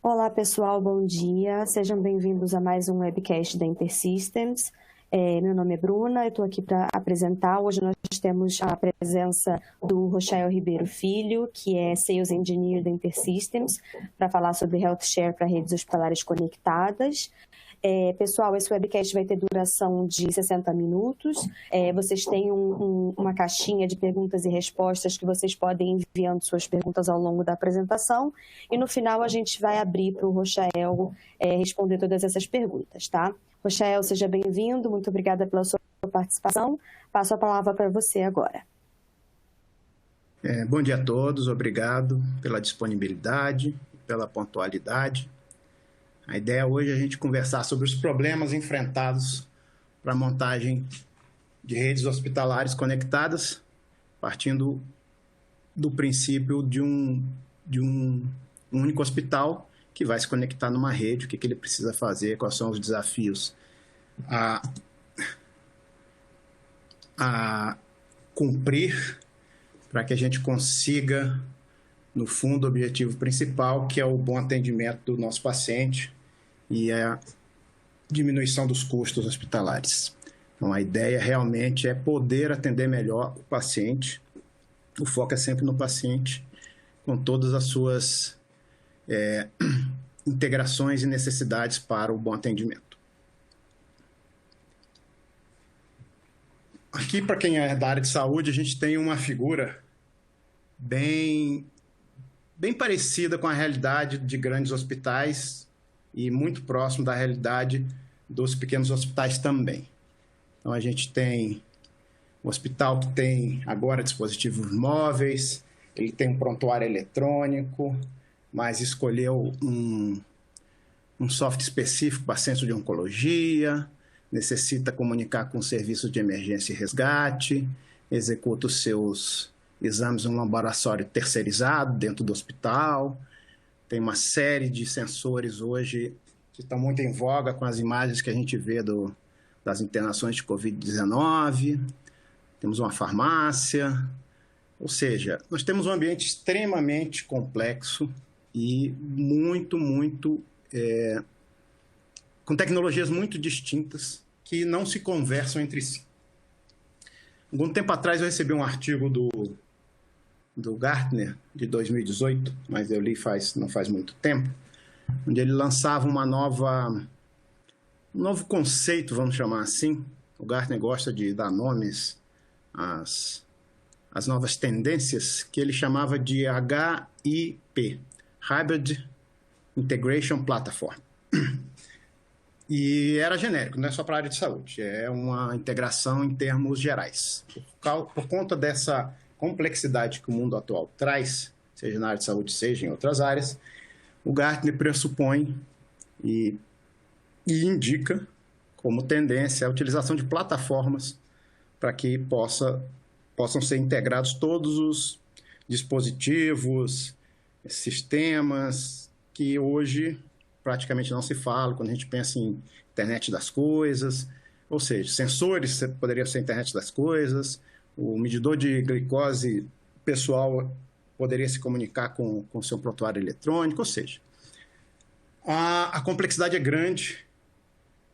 Olá, pessoal, bom dia. Sejam bem-vindos a mais um webcast da InterSystems. Meu nome é Bruna, eu estou aqui para apresentar. Hoje nós temos a presença do Rochael Ribeiro Filho, que é Sales Engineer da InterSystems, para falar sobre Health Share para redes hospitalares conectadas. Pessoal, esse webcast vai ter duração de 60 minutos. Vocês têm uma caixinha de perguntas e respostas que vocês podem ir enviando suas perguntas ao longo da apresentação. E no final a gente vai abrir para o Rochael responder todas essas perguntas, tá? Rochael, seja bem-vindo. Muito obrigada pela sua participação. Passo a palavra para você agora. Bom dia a todos. Obrigado pela disponibilidade, pela pontualidade. A ideia hoje é a gente conversar sobre os problemas enfrentados para a montagem de redes hospitalares conectadas, partindo do princípio de um único hospital que vai se conectar numa rede, o que ele precisa fazer, quais são os desafios a cumprir para que a gente consiga, no fundo, o objetivo principal, que é o bom atendimento do nosso paciente e a diminuição dos custos hospitalares. Então, a ideia realmente é poder atender melhor o paciente. O foco é sempre no paciente, com todas as suas integrações e necessidades para o bom atendimento. Aqui, para quem é da área de saúde, a gente tem uma figura bem parecida com a realidade de grandes hospitais e muito próximo da realidade dos pequenos hospitais também. Então, a gente tem um hospital que tem agora dispositivos móveis, ele tem um prontuário eletrônico, mas escolheu um software específico para centro de oncologia, necessita comunicar com serviços de emergência e resgate, executa os seus exames em um laboratório terceirizado dentro do hospital. Tem uma série de sensores hoje que estão muito em voga com as imagens que a gente vê das internações de Covid-19. Temos uma farmácia. Ou seja, nós temos um ambiente extremamente complexo e com tecnologias muito distintas que não se conversam entre si. Algum tempo atrás eu recebi um artigo do Gartner, de 2018, mas eu li não faz muito tempo, onde ele lançava um novo conceito, vamos chamar assim. O Gartner gosta de dar nomes às novas tendências, que ele chamava de HIP, Hybrid Integration Platform. E era genérico, não é só para a área de saúde, é uma integração em termos gerais. Por conta dessa complexidade que o mundo atual traz, seja na área de saúde, seja em outras áreas, o Gartner pressupõe e indica como tendência a utilização de plataformas para que possam ser integrados todos os dispositivos, sistemas que hoje praticamente não se fala quando a gente pensa em internet das coisas, ou seja, sensores poderiam ser internet das coisas, o medidor de glicose pessoal poderia se comunicar com o seu prontuário eletrônico, ou seja, a complexidade é grande,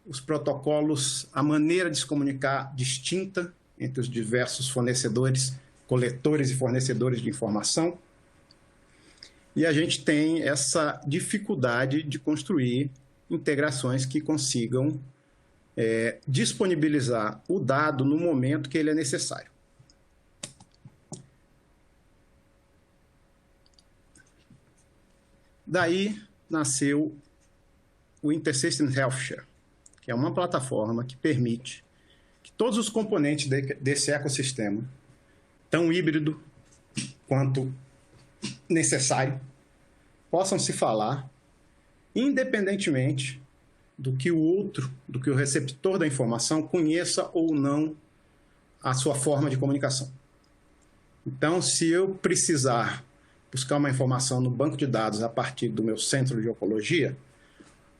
os protocolos, a maneira de se comunicar distinta entre os diversos fornecedores, coletores e fornecedores de informação, e a gente tem essa dificuldade de construir integrações que consigam disponibilizar o dado no momento que ele é necessário. Daí nasceu o InterSystems Health Share, que é uma plataforma que permite que todos os componentes desse ecossistema, tão híbrido quanto necessário, possam se falar independentemente do que o receptor da informação conheça ou não a sua forma de comunicação. Então, se eu precisar buscar uma informação no banco de dados a partir do meu centro de oncologia,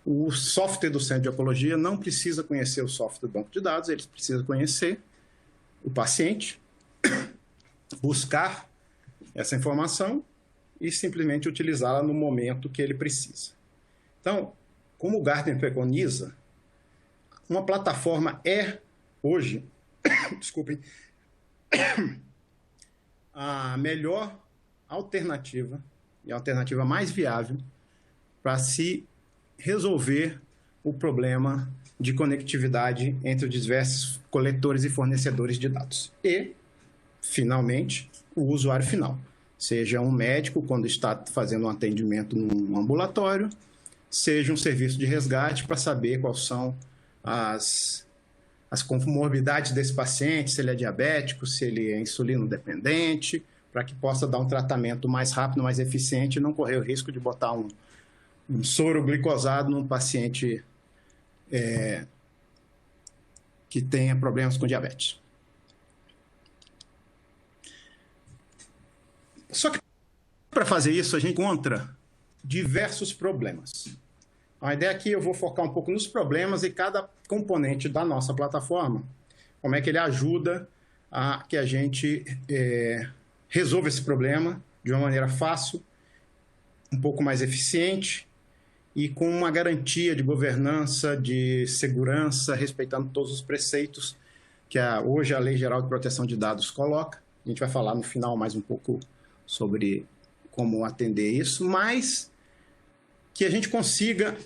o software do centro de oncologia não precisa conhecer o software do banco de dados, ele precisa conhecer o paciente, buscar essa informação e simplesmente utilizá-la no momento que ele precisa. Então, como o Gartner preconiza, uma plataforma é, hoje, desculpem, a melhor alternativa e a alternativa mais viável para se resolver o problema de conectividade entre os diversos coletores e fornecedores de dados. E, finalmente, o usuário final, seja um médico quando está fazendo um atendimento num ambulatório, seja um serviço de resgate para saber quais são as comorbidades desse paciente, se ele é diabético, se ele é insulino dependente, para que possa dar um tratamento mais rápido, mais eficiente e não correr o risco de botar um soro glicosado num paciente que tenha problemas com diabetes. Só que para fazer isso a gente encontra diversos problemas. A ideia aqui eu vou focar um pouco nos problemas e cada componente da nossa plataforma, como é que ele ajuda a que a gente resolva esse problema de uma maneira fácil, um pouco mais eficiente e com uma garantia de governança, de segurança, respeitando todos os preceitos que hoje a Lei Geral de Proteção de Dados coloca. A gente vai falar no final mais um pouco sobre como atender isso, mas que a gente consiga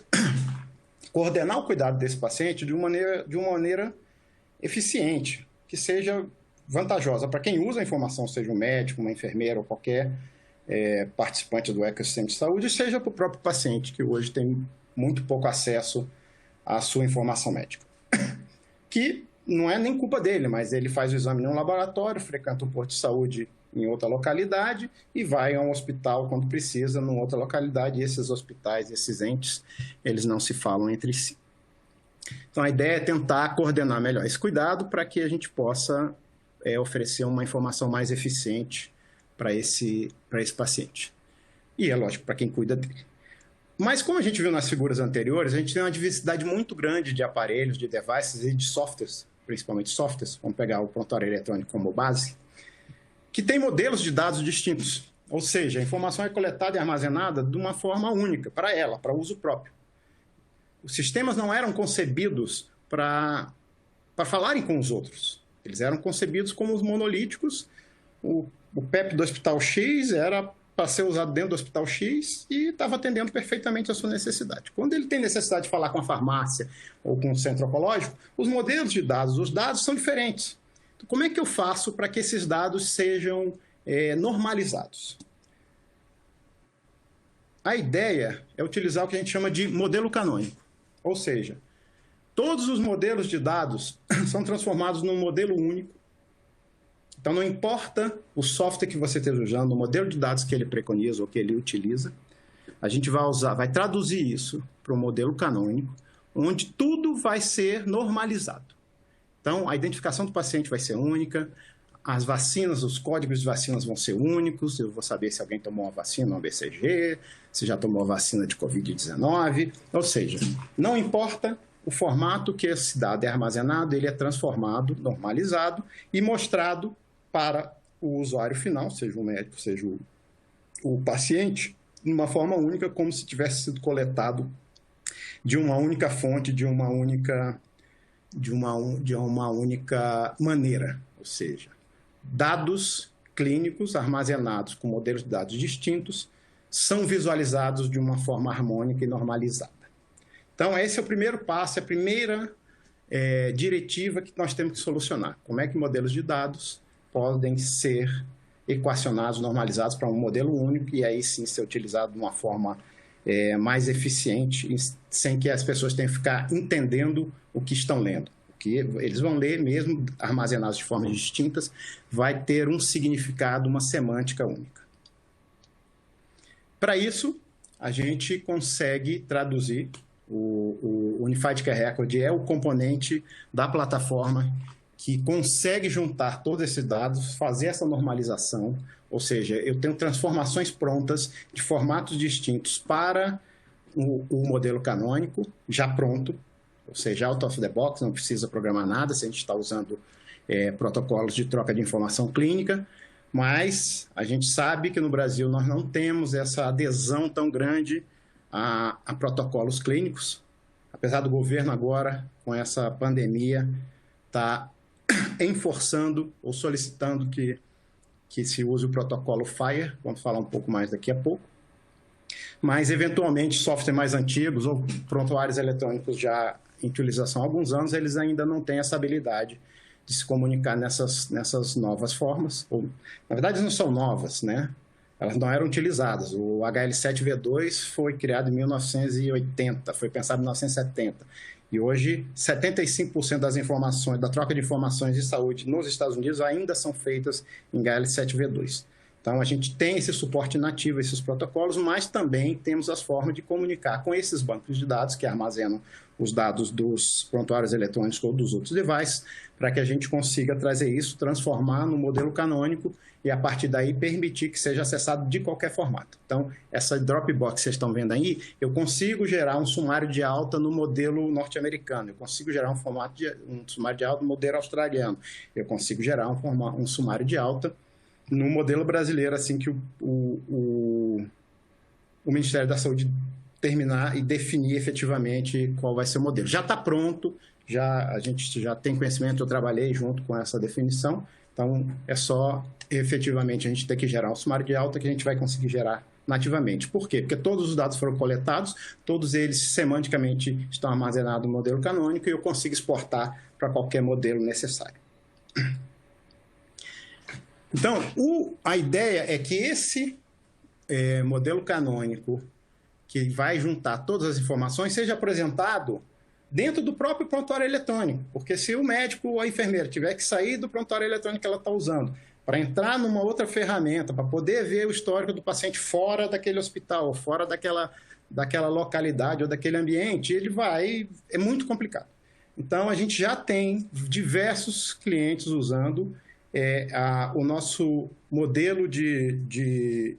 coordenar o cuidado desse paciente de uma maneira eficiente, que seja vantajosa para quem usa a informação, seja um médico, uma enfermeira ou qualquer participante do ecossistema de saúde, seja para o próprio paciente, que hoje tem muito pouco acesso à sua informação médica. Que não é nem culpa dele, mas ele faz o exame em um laboratório, frequenta um posto de saúde em outra localidade e vai a um hospital quando precisa, em outra localidade, e esses hospitais, esses entes, eles não se falam entre si. Então, a ideia é tentar coordenar melhor esse cuidado para que a gente possa oferecer uma informação mais eficiente para esse paciente. E é lógico, para quem cuida dele. Mas, como a gente viu nas figuras anteriores, a gente tem uma diversidade muito grande de aparelhos, de devices e de softwares, principalmente softwares, vamos pegar o prontuário eletrônico como base, que tem modelos de dados distintos. Ou seja, a informação é coletada e armazenada de uma forma única, para ela, para uso próprio. Os sistemas não eram concebidos para falarem com os outros. Eles eram concebidos como os monolíticos. O PEP do Hospital X era para ser usado dentro do Hospital X e estava atendendo perfeitamente a sua necessidade. Quando ele tem necessidade de falar com a farmácia ou com o centro oncológico, os modelos de dados, os dados são diferentes. Então, como é que eu faço para que esses dados sejam normalizados? A ideia é utilizar o que a gente chama de modelo canônico. Ou seja, todos os modelos de dados são transformados num modelo único. Então, não importa o software que você esteja usando, o modelo de dados que ele preconiza ou que ele utiliza, a gente vai traduzir isso para um modelo canônico, onde tudo vai ser normalizado. Então, a identificação do paciente vai ser única, as vacinas, os códigos de vacinas vão ser únicos, eu vou saber se alguém tomou uma vacina, uma BCG, se já tomou a vacina de Covid-19, ou seja, não importa o formato que esse dado é armazenado, ele é transformado, normalizado e mostrado para o usuário final, seja o médico, seja o paciente, de uma forma única, como se tivesse sido coletado de uma única fonte, de uma única maneira, ou seja, dados clínicos armazenados com modelos de dados distintos são visualizados de uma forma harmônica e normalizada. Então, esse é o primeiro passo, a primeira diretiva que nós temos que solucionar. Como é que modelos de dados podem ser equacionados, normalizados para um modelo único e aí sim ser utilizado de uma forma mais eficiente, sem que as pessoas tenham que ficar entendendo o que estão lendo. O que eles vão ler, mesmo armazenados de formas distintas, vai ter um significado, uma semântica única. Para isso, a gente consegue traduzir o Unified Care Record, é o componente da plataforma que consegue juntar todos esses dados, fazer essa normalização, ou seja, eu tenho transformações prontas de formatos distintos para o modelo canônico, já pronto, ou seja, out of the box, não precisa programar nada, se a gente está usando protocolos de troca de informação clínica, mas a gente sabe que no Brasil nós não temos essa adesão tão grande a protocolos clínicos. Apesar do governo agora, com essa pandemia, estar enforçando ou solicitando que se use o protocolo FHIR, vamos falar um pouco mais daqui a pouco. Mas, eventualmente, softwares mais antigos ou prontuários eletrônicos já em utilização há alguns anos, eles ainda não têm essa habilidade de se comunicar nessas novas formas. Ou, na verdade, não são novas, né? Elas não eram utilizadas. O HL7V2 foi criado em 1980, foi pensado em 1970. E hoje, 75% das informações, da troca de informações de saúde nos Estados Unidos ainda são feitas em HL7V2. Então, a gente tem esse suporte nativo, esses protocolos, mas também temos as formas de comunicar com esses bancos de dados que armazenam os dados dos prontuários eletrônicos ou dos outros devices, para que a gente consiga trazer isso, transformar no modelo canônico e, a partir daí, permitir que seja acessado de qualquer formato. Então, essa Dropbox que vocês estão vendo aí, eu consigo gerar um sumário de alta no modelo norte-americano, eu consigo gerar um sumário de alta no modelo australiano, eu consigo gerar um sumário de alta no modelo brasileiro, assim que o Ministério da Saúde terminar e definir efetivamente qual vai ser o modelo. Já está pronto, a gente já tem conhecimento, eu trabalhei junto com essa definição, então é só efetivamente a gente ter que gerar um sumário de alta que a gente vai conseguir gerar nativamente. Por quê? Porque todos os dados foram coletados, todos eles semanticamente estão armazenados no modelo canônico e eu consigo exportar para qualquer modelo necessário. Então, a ideia é que esse modelo canônico, que vai juntar todas as informações, seja apresentado dentro do próprio prontuário eletrônico. Porque se o médico ou a enfermeira tiver que sair do prontuário eletrônico que ela está usando para entrar numa outra ferramenta, para poder ver o histórico do paciente fora daquele hospital, fora daquela localidade ou daquele ambiente, é muito complicado. Então, a gente já tem diversos clientes usando o nosso modelo de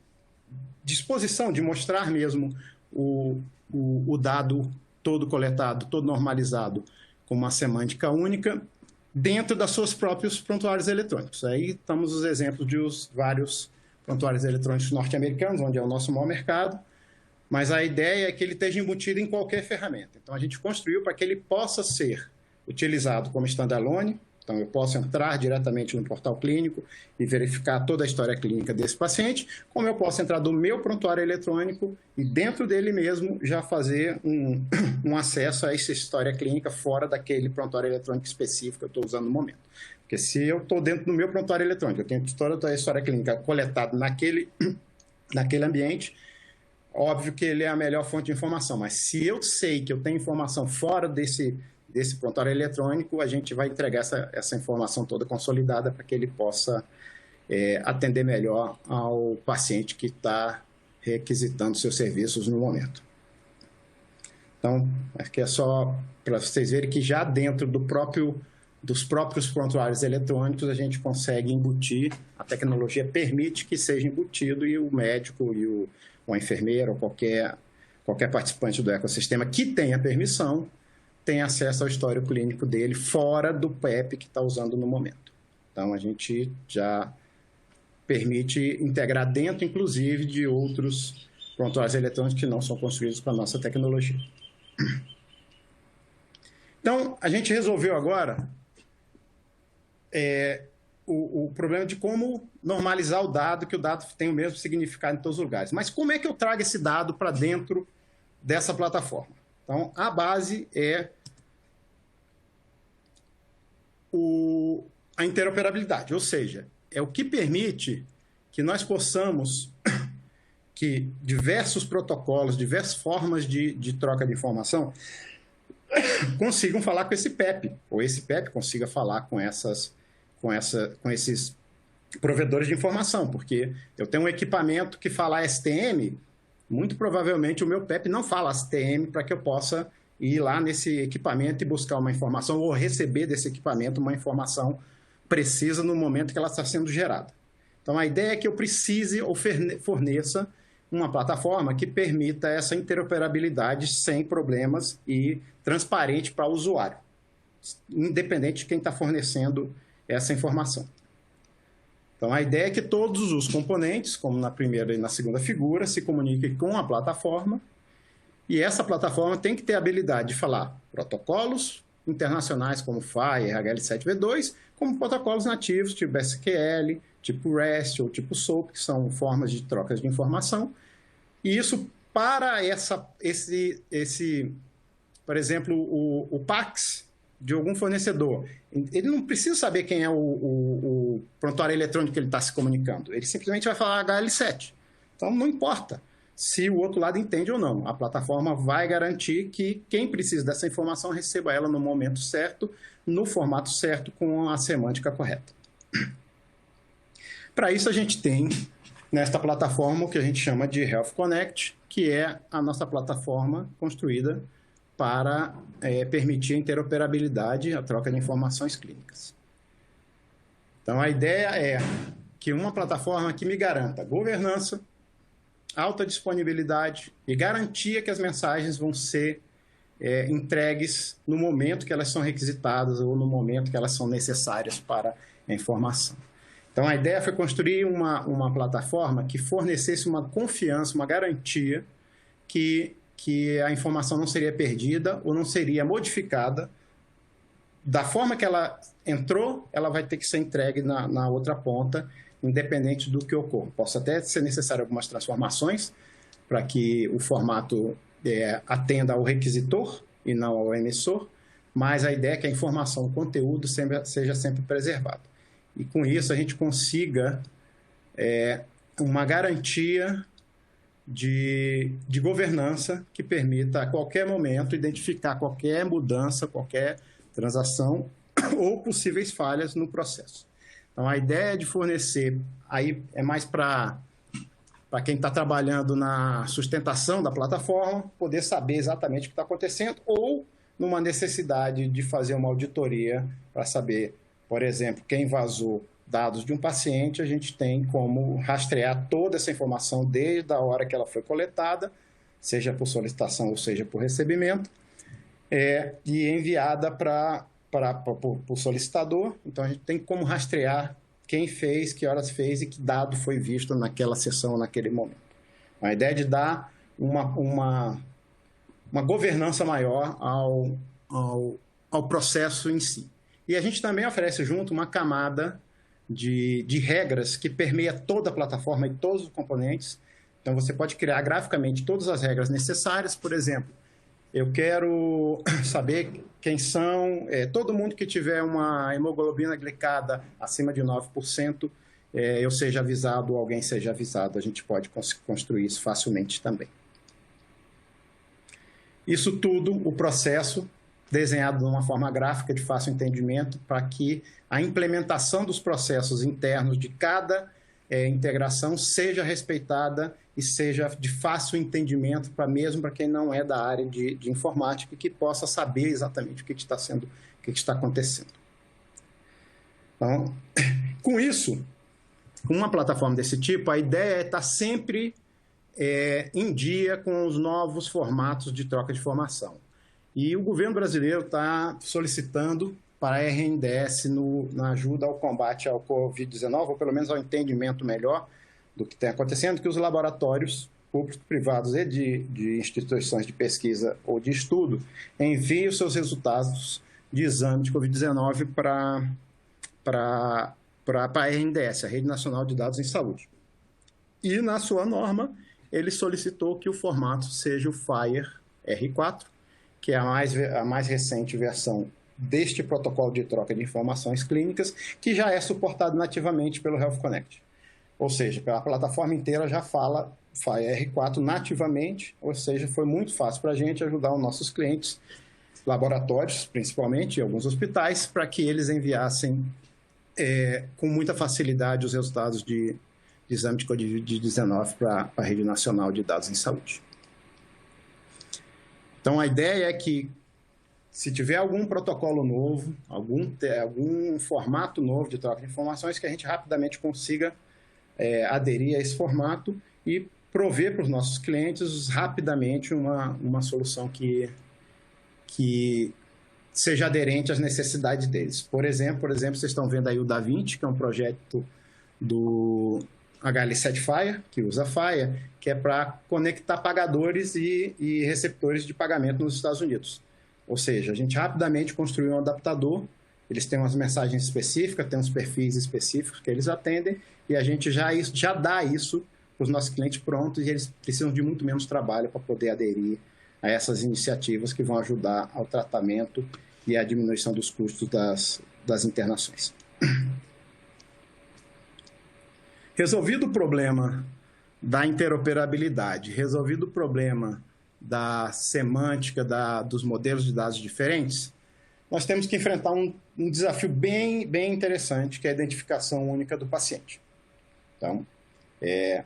disposição, de mostrar mesmo o dado todo coletado, todo normalizado, com uma semântica única, dentro dos seus próprios prontuários eletrônicos. Aí estamos os exemplos de vários prontuários eletrônicos norte-americanos, onde é o nosso maior mercado, mas a ideia é que ele esteja embutido em qualquer ferramenta. Então, a gente construiu para que ele possa ser utilizado como standalone. Então, eu posso entrar diretamente no portal clínico e verificar toda a história clínica desse paciente, como eu posso entrar do meu prontuário eletrônico e, dentro dele mesmo, já fazer um acesso a essa história clínica fora daquele prontuário eletrônico específico que eu estou usando no momento. Porque se eu estou dentro do meu prontuário eletrônico, eu tenho toda a história clínica coletada naquele ambiente, óbvio que ele é a melhor fonte de informação, mas se eu sei que eu tenho informação fora desse prontuário eletrônico, a gente vai entregar essa informação toda consolidada para que ele possa atender melhor ao paciente que está requisitando seus serviços no momento. Então, aqui é só para vocês verem que já dentro dos próprios prontuários eletrônicos a gente consegue embutir, a tecnologia permite que seja embutido e o médico e a enfermeira ou qualquer participante do ecossistema que tenha permissão tem acesso ao histórico clínico dele fora do PEP que está usando no momento. Então, a gente já permite integrar dentro, inclusive, de outros prontuários eletrônicos que não são construídos com a nossa tecnologia. Então, a gente resolveu agora o problema de como normalizar o dado, que o dado tem o mesmo significado em todos os lugares. Mas como é que eu trago esse dado para dentro dessa plataforma? Então, a base é a interoperabilidade, ou seja, é o que permite que nós possamos, que diversos protocolos, diversas formas de troca de informação consigam falar com esse PEP, ou esse PEP consiga falar com esses provedores de informação, porque eu tenho um equipamento que fala STM, muito provavelmente o meu PEP não fala STM para que eu possa ir lá nesse equipamento e buscar uma informação ou receber desse equipamento uma informação precisa no momento que ela está sendo gerada. Então, a ideia é que eu precise ou forneça uma plataforma que permita essa interoperabilidade sem problemas e transparente para o usuário, independente de quem está fornecendo essa informação. Então, a ideia é que todos os componentes, como na primeira e na segunda figura, se comuniquem com a plataforma E essa plataforma tem que ter a habilidade de falar protocolos internacionais como FHIR, HL7V2, como protocolos nativos, tipo SQL, tipo REST ou tipo SOAP, que são formas de trocas de informação. E isso para por exemplo, o PAX de algum fornecedor. Ele não precisa saber quem é o prontuário eletrônico que ele está se comunicando. Ele simplesmente vai falar HL7. Então, não importa se o outro lado entende ou não. A plataforma vai garantir que quem precisa dessa informação receba ela no momento certo, no formato certo, com a semântica correta. Para isso, a gente tem nesta plataforma o que a gente chama de Health Connect, que é a nossa plataforma construída para permitir a interoperabilidade e a troca de informações clínicas. Então, a ideia é que uma plataforma que me garanta governança, alta disponibilidade e garantia que as mensagens vão ser entregues no momento que elas são requisitadas ou no momento que elas são necessárias para a informação. Então, a ideia foi construir uma plataforma que fornecesse uma confiança, uma garantia que a informação não seria perdida ou não seria modificada. Da forma que ela entrou, ela vai ter que ser entregue na outra ponta, independente do que ocorra. Posso até ser necessário algumas transformações para que o formato atenda ao requisitor e não ao emissor, mas a ideia é que a informação, o conteúdo seja sempre preservado. E com isso a gente consiga uma garantia de governança que permita a qualquer momento identificar qualquer mudança, qualquer transação ou possíveis falhas no processo. Então, a ideia de fornecer, aí é mais para quem está trabalhando na sustentação da plataforma, poder saber exatamente o que está acontecendo, ou numa necessidade de fazer uma auditoria para saber, por exemplo, quem vazou dados de um paciente, a gente tem como rastrear toda essa informação desde a hora que ela foi coletada, seja por solicitação ou seja por recebimento, e enviada para o solicitador. Então, a gente tem como rastrear quem fez, que horas fez e que dado foi visto naquela sessão, naquele momento. A ideia é de dar uma governança maior ao processo em si. E a gente também oferece junto uma camada de regras que permeia toda a plataforma e todos os componentes. Então, você pode criar graficamente todas as regras necessárias. Por exemplo, eu quero saber quem são, todo mundo que tiver uma hemoglobina glicada acima de 9%, eu seja avisado ou alguém seja avisado. A gente pode construir isso facilmente também. Isso tudo, o processo desenhado de uma forma gráfica de fácil entendimento para que a implementação dos processos internos de cada integração seja respeitada e seja de fácil entendimento mesmo para quem não é da área de informática e que possa saber exatamente o que está acontecendo. Então, com isso, com uma plataforma desse tipo, a ideia é estar sempre em dia com os novos formatos de troca de informação. E o governo brasileiro está solicitando para a RNDS na ajuda ao combate ao Covid-19, ou pelo menos ao entendimento melhor do que está acontecendo, que os laboratórios públicos, privados e de instituições de pesquisa ou de estudo enviem os seus resultados de exame de Covid-19 para a RNDS, a Rede Nacional de Dados em Saúde. E, na sua norma, ele solicitou que o formato seja o FHIR R4, que é a mais recente versão deste protocolo de troca de informações clínicas, que já é suportado nativamente pelo Health Connect. Ou seja, a plataforma inteira já fala FHIR R4 nativamente, ou seja, foi muito fácil para a gente ajudar os nossos clientes, laboratórios principalmente, e alguns hospitais, para que eles enviassem com muita facilidade os resultados de exame de Covid-19 para a Rede Nacional de Dados em Saúde. Então, a ideia é que, se tiver algum protocolo novo, algum formato novo de troca de informações, que a gente rapidamente consiga aderir a esse formato e prover para os nossos clientes rapidamente uma solução que seja aderente às necessidades deles. Por exemplo, vocês estão vendo aí o DaVinci, que é um projeto do HL Satisfyer, que usa FHIR, que é para conectar pagadores e receptores de pagamento nos Estados Unidos. Ou seja, a gente rapidamente construiu um adaptador, eles têm umas mensagens específicas, têm uns perfis específicos que eles atendem, e a gente já dá isso para os nossos clientes prontos, e eles precisam de muito menos trabalho para poder aderir a essas iniciativas que vão ajudar ao tratamento e à diminuição dos custos das internações. Resolvido o problema da interoperabilidade, resolvido o problema da semântica, dos modelos de dados diferentes, nós temos que enfrentar um desafio bem interessante, que é a identificação única do paciente. Então, é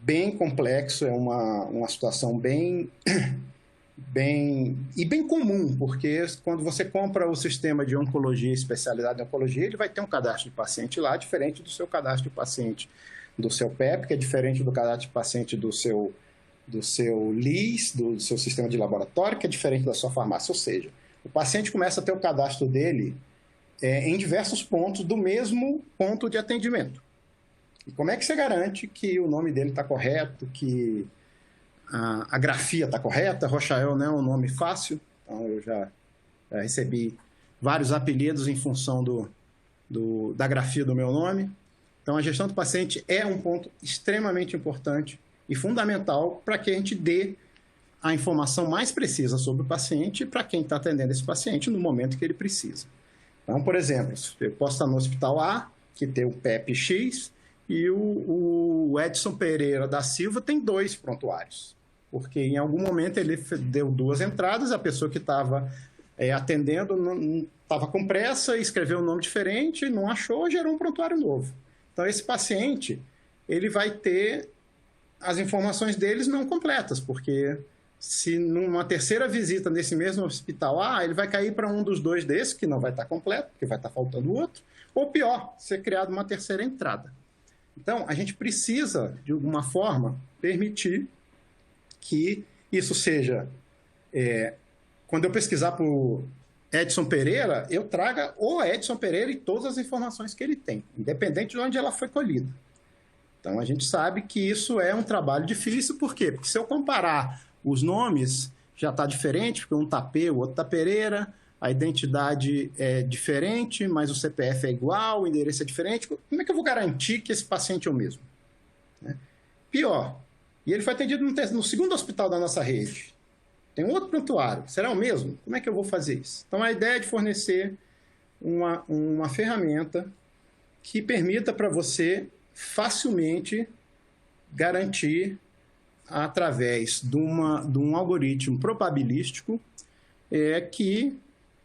bem complexo, é uma situação bem comum, porque quando você compra o sistema de oncologia especializado em oncologia, ele vai ter um cadastro de paciente lá, diferente do seu cadastro de paciente do seu PEP, que é diferente do cadastro de paciente do seu LIS, do seu sistema de laboratório, que é diferente da sua farmácia. Ou seja, o paciente começa a ter o cadastro dele em diversos pontos do mesmo ponto de atendimento. E como é que você garante que o nome dele está correto, que a grafia está correta? Rochael não é um nome fácil, então eu já recebi vários apelidos em função da grafia do meu nome. Então, a gestão do paciente é um ponto extremamente importante e fundamental para que a gente dê a informação mais precisa sobre o paciente para quem está atendendo esse paciente no momento que ele precisa. Então, por exemplo, eu posso estar no hospital A, que tem o PEP X, e o Edson Pereira da Silva tem 2 prontuários, porque em algum momento ele deu 2 entradas, a pessoa que estava atendendo não estava com pressa, escreveu um nome diferente, não achou, gerou um prontuário novo. Então, esse paciente, ele vai ter as informações deles não completas, porque se numa terceira visita nesse mesmo hospital, ele vai cair para um dos 2 desses, que não vai estar completo, porque vai estar faltando o outro, ou pior, ser criado uma terceira entrada. Então, a gente precisa, de alguma forma, permitir que isso seja... quando eu pesquisar por Edson Pereira, eu traga o Edson Pereira e todas as informações que ele tem, independente de onde ela foi colhida. Então, a gente sabe que isso é um trabalho difícil. Por quê? Porque se eu comparar os nomes, já está diferente, porque um está P, o outro está Pereira, a identidade é diferente, mas o CPF é igual, o endereço é diferente. Como é que eu vou garantir que esse paciente é o mesmo? Pior, e ele foi atendido no segundo hospital da nossa rede. Tem um outro prontuário. Será o mesmo? Como é que eu vou fazer isso? Então, a ideia é de fornecer uma ferramenta que permita para você facilmente garantir, através de um algoritmo probabilístico, que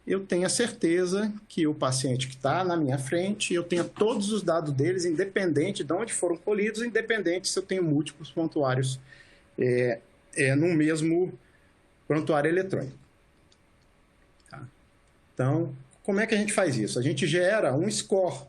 eu tenha certeza que o paciente que está na minha frente, eu tenha todos os dados deles, independente de onde foram colhidos, independente se eu tenho múltiplos prontuários no mesmo prontuário eletrônico. Tá? Então, como é que a gente faz isso? A gente gera um score,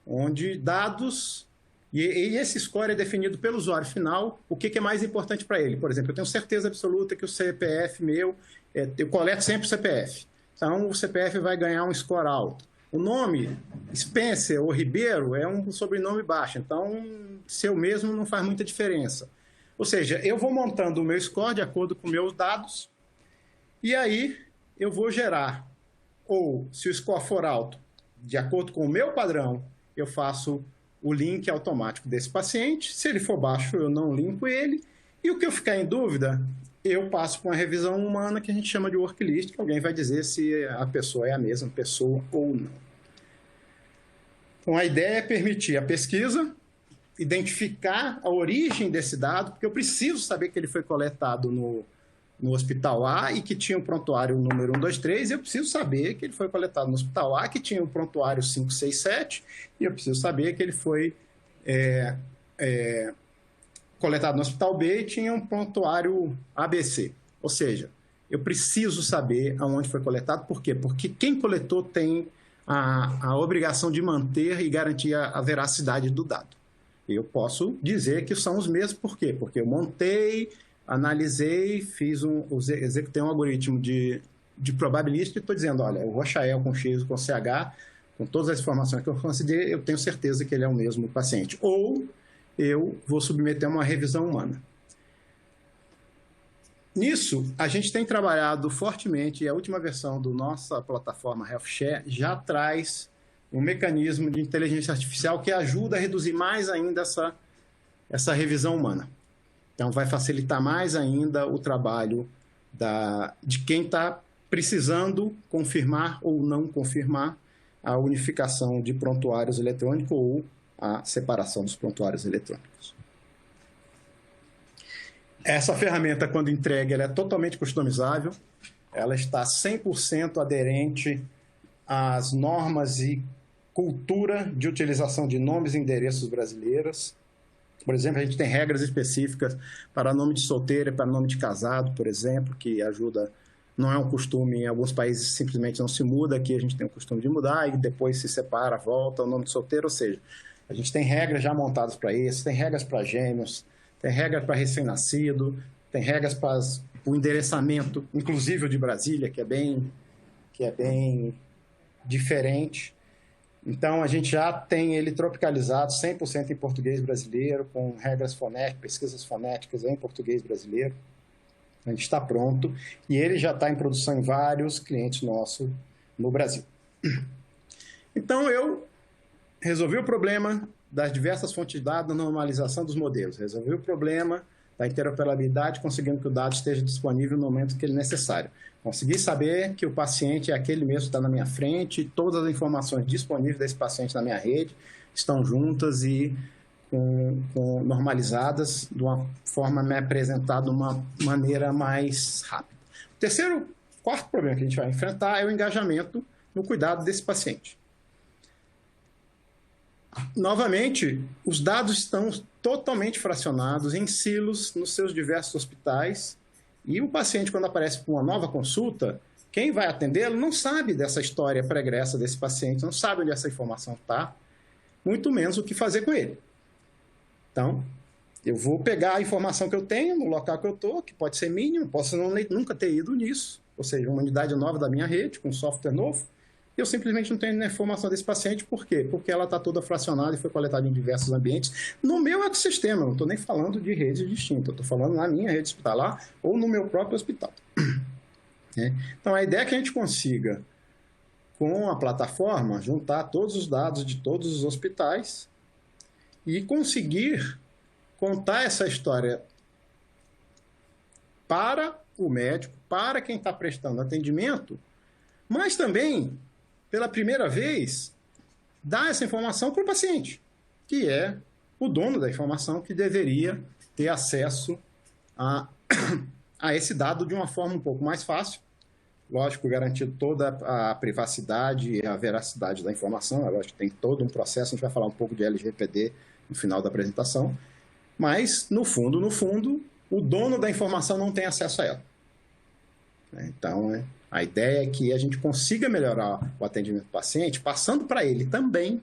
onde dados... E esse score é definido pelo usuário final, o que é mais importante para ele. Por exemplo, eu tenho certeza absoluta que o CPF meu, eu coleto sempre o CPF. Então, o CPF vai ganhar um score alto. O nome, Spencer ou Ribeiro, é um sobrenome baixo. Então, seu mesmo não faz muita diferença. Ou seja, eu vou montando o meu score de acordo com meus dados, e aí eu vou gerar, ou se o score for alto, de acordo com o meu padrão, eu faço o link automático desse paciente. Se ele for baixo, eu não linko ele. E o que eu ficar em dúvida, eu passo para uma revisão humana que a gente chama de worklist, que alguém vai dizer se a pessoa é a mesma pessoa ou não. Então, a ideia é permitir a pesquisa, identificar a origem desse dado, porque eu preciso saber que ele foi coletado no hospital A e que tinha o prontuário número 123, e eu preciso saber que ele foi coletado no hospital A, que tinha o prontuário 567, e eu preciso saber que ele foi coletado no hospital B e tinha um prontuário ABC. Ou seja, eu preciso saber aonde foi coletado. Por quê? Porque quem coletou tem a obrigação de manter e garantir a veracidade do dado. Eu posso dizer que são os mesmos. Por quê? Porque eu montei, analisei, executei um algoritmo de probabilística e estou dizendo, olha, o Rochael com X, com CH, com todas as informações que eu considerei, eu tenho certeza que ele é o mesmo paciente. Ou eu vou submeter a uma revisão humana. Nisso, a gente tem trabalhado fortemente, e a última versão da nossa plataforma HealthShare já traz um mecanismo de inteligência artificial que ajuda a reduzir mais ainda essa revisão humana. Então, vai facilitar mais ainda o trabalho de quem está precisando confirmar ou não confirmar a unificação de prontuários eletrônicos ou a separação dos prontuários eletrônicos. Essa ferramenta, quando entregue, ela é totalmente customizável, ela está 100% aderente às normas e cultura de utilização de nomes e endereços brasileiros. Por exemplo, a gente tem regras específicas para nome de solteiro e para nome de casado, por exemplo, que ajuda. Não é um costume, em alguns países simplesmente não se muda, aqui a gente tem o costume de mudar e depois se separa, volta ao nome de solteiro, ou seja, a gente tem regras já montadas para isso, tem regras para gêmeos, tem regras para recém-nascido, tem regras para o endereçamento, inclusive o de Brasília, que é bem diferente. Então, a gente já tem ele tropicalizado 100% em português brasileiro, com regras fonéticas, pesquisas fonéticas em português brasileiro. A gente está pronto e ele já está em produção em vários clientes nossos no Brasil. Então, eu resolvi o problema das diversas fontes de dados na normalização dos modelos. Resolvi o problema da interoperabilidade, conseguindo que o dado esteja disponível no momento que ele é necessário. Consegui saber que o paciente é aquele mesmo que está na minha frente, todas as informações disponíveis desse paciente na minha rede estão juntas e normalizadas de uma forma me apresentada de uma maneira mais rápida. Quarto problema que a gente vai enfrentar é o engajamento no cuidado desse paciente. Novamente, os dados estão totalmente fracionados em silos nos seus diversos hospitais e o paciente, quando aparece para uma nova consulta, quem vai atendê-lo não sabe dessa história pregressa desse paciente, não sabe onde essa informação está, muito menos o que fazer com ele. Então, eu vou pegar a informação que eu tenho no local que eu estou, que pode ser mínimo, posso nunca ter ido nisso, ou seja, uma unidade nova da minha rede, com um software novo, e eu simplesmente não tenho informação desse paciente. Por quê? Porque ela está toda fracionada e foi coletada em diversos ambientes no meu ecossistema. Eu não estou nem falando de redes distintas, eu estou falando na minha rede hospitalar ou no meu próprio hospital. Então, a ideia é que a gente consiga, com a plataforma, juntar todos os dados de todos os hospitais e conseguir contar essa história para o médico, para quem está prestando atendimento, mas também, pela primeira vez, dar essa informação para o paciente, que é o dono da informação, que deveria ter acesso a esse dado de uma forma um pouco mais fácil. Lógico, garantindo toda a privacidade e a veracidade da informação. Lógico que tem todo um processo, a gente vai falar um pouco de LGPD no final da apresentação, mas, no fundo, o dono da informação não tem acesso a ela. Então, a ideia é que a gente consiga melhorar o atendimento do paciente, passando para ele também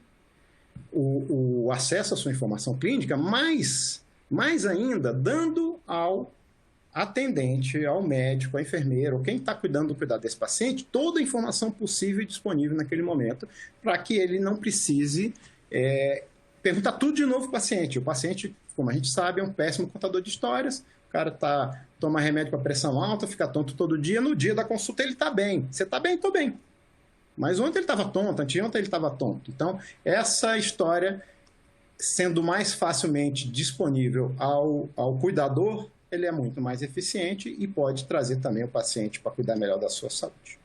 o acesso à sua informação clínica, mas, mais ainda, dando ao atendente, ao médico, ao enfermeiro, quem está cuidando do cuidado desse paciente, toda a informação possível e disponível naquele momento, para que ele não precise perguntar tudo de novo para o paciente. O paciente, como a gente sabe, é um péssimo contador de histórias. O cara toma remédio para pressão alta, fica tonto todo dia. No dia da consulta ele está bem. Você está bem? Estou bem. Mas ontem ele estava tonto, anteontem ele estava tonto. Então, essa história, sendo mais facilmente disponível ao cuidador, ele é muito mais eficiente e pode trazer também o paciente para cuidar melhor da sua saúde.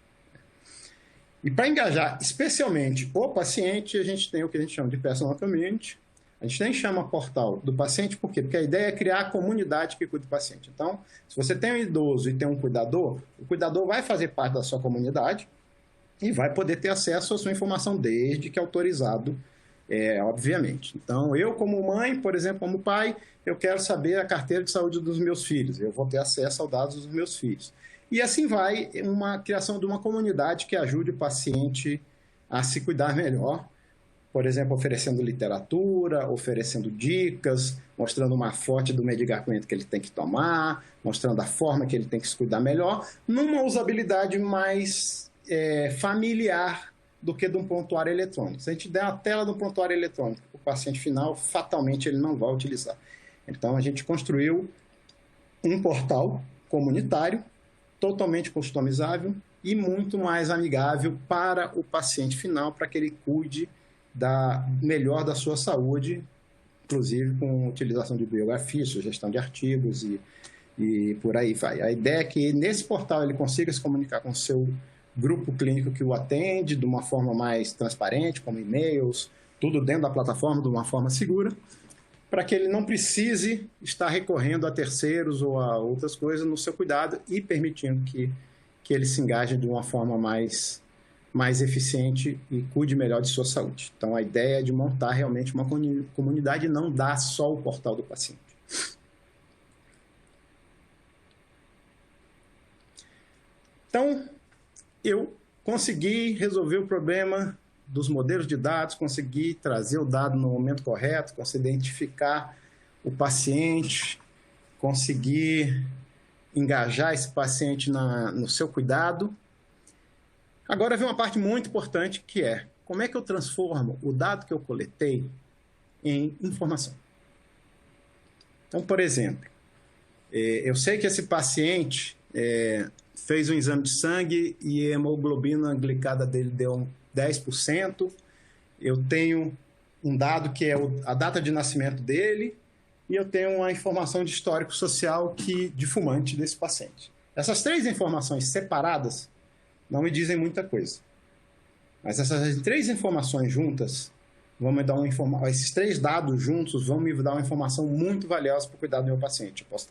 E para engajar especialmente o paciente, a gente tem o que a gente chama de personal community. A gente nem chama portal do paciente, por quê? Porque a ideia é criar a comunidade que cuida do paciente. Então, se você tem um idoso e tem um cuidador, o cuidador vai fazer parte da sua comunidade e vai poder ter acesso à sua informação desde que autorizado, obviamente. Então, eu como mãe, por exemplo, como pai, eu quero saber a carteira de saúde dos meus filhos. Eu vou ter acesso aos dados dos meus filhos. E assim vai uma criação de uma comunidade que ajude o paciente a se cuidar melhor. Por exemplo, oferecendo literatura, oferecendo dicas, mostrando uma foto do medicamento que ele tem que tomar, mostrando a forma que ele tem que se cuidar melhor, numa usabilidade mais familiar do que de um prontuário eletrônico. Se a gente der a tela do prontuário eletrônico para o paciente final, fatalmente ele não vai utilizar. Então, a gente construiu um portal comunitário, totalmente customizável e muito mais amigável para o paciente final, para que ele cuide melhor da sua saúde, inclusive com utilização de biografia, sugestão de artigos e por aí vai. A ideia é que nesse portal ele consiga se comunicar com o seu grupo clínico que o atende de uma forma mais transparente, como e-mails, tudo dentro da plataforma, de uma forma segura, para que ele não precise estar recorrendo a terceiros ou a outras coisas no seu cuidado e permitindo que ele se engaje de uma forma mais eficiente e cuide melhor de sua saúde. Então, a ideia é de montar realmente uma comunidade e não dar só o portal do paciente. Então, eu consegui resolver o problema dos modelos de dados, consegui trazer o dado no momento correto, consegui identificar o paciente, consegui engajar esse paciente no seu cuidado. Agora vem uma parte muito importante, que é como é que eu transformo o dado que eu coletei em informação. Então, por exemplo, eu sei que esse paciente fez um exame de sangue e a hemoglobina glicada dele deu 10%. Eu tenho um dado que é a data de nascimento dele e eu tenho uma informação de histórico social de fumante desse paciente. Essas três informações separadas não me dizem muita coisa. Mas essas três informações juntas vão me dar esses três dados juntos vão me dar uma informação muito valiosa para o cuidado do meu paciente. Eu posso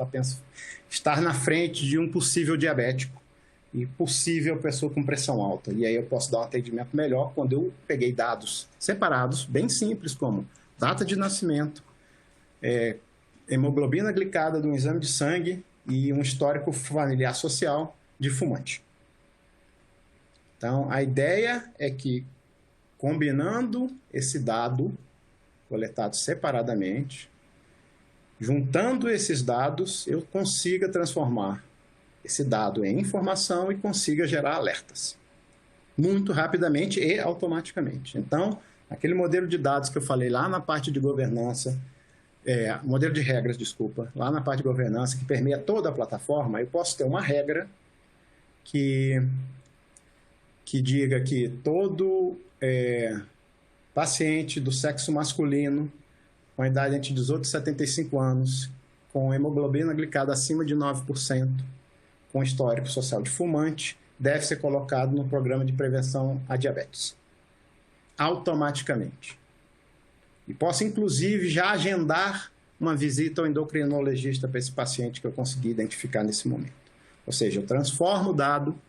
estar na frente de um possível diabético e possível pessoa com pressão alta. E aí eu posso dar um atendimento melhor quando eu peguei dados separados, bem simples, como data de nascimento, hemoglobina glicada de um exame de sangue e um histórico familiar social de fumante. Então, a ideia é que, combinando esse dado coletado separadamente, juntando esses dados, eu consiga transformar esse dado em informação e consiga gerar alertas muito rapidamente e automaticamente. Então, aquele modelo de dados que eu falei lá na parte de governança, modelo de regras, desculpa, lá na parte de governança que permeia toda a plataforma, eu posso ter uma regra que diga que todo paciente do sexo masculino com a idade entre 18 e 75 anos, com hemoglobina glicada acima de 9%, com histórico social de fumante, deve ser colocado no programa de prevenção a diabetes. Automaticamente. E posso, inclusive, já agendar uma visita ao endocrinologista para esse paciente que eu consegui identificar nesse momento. Ou seja, eu transformo o dado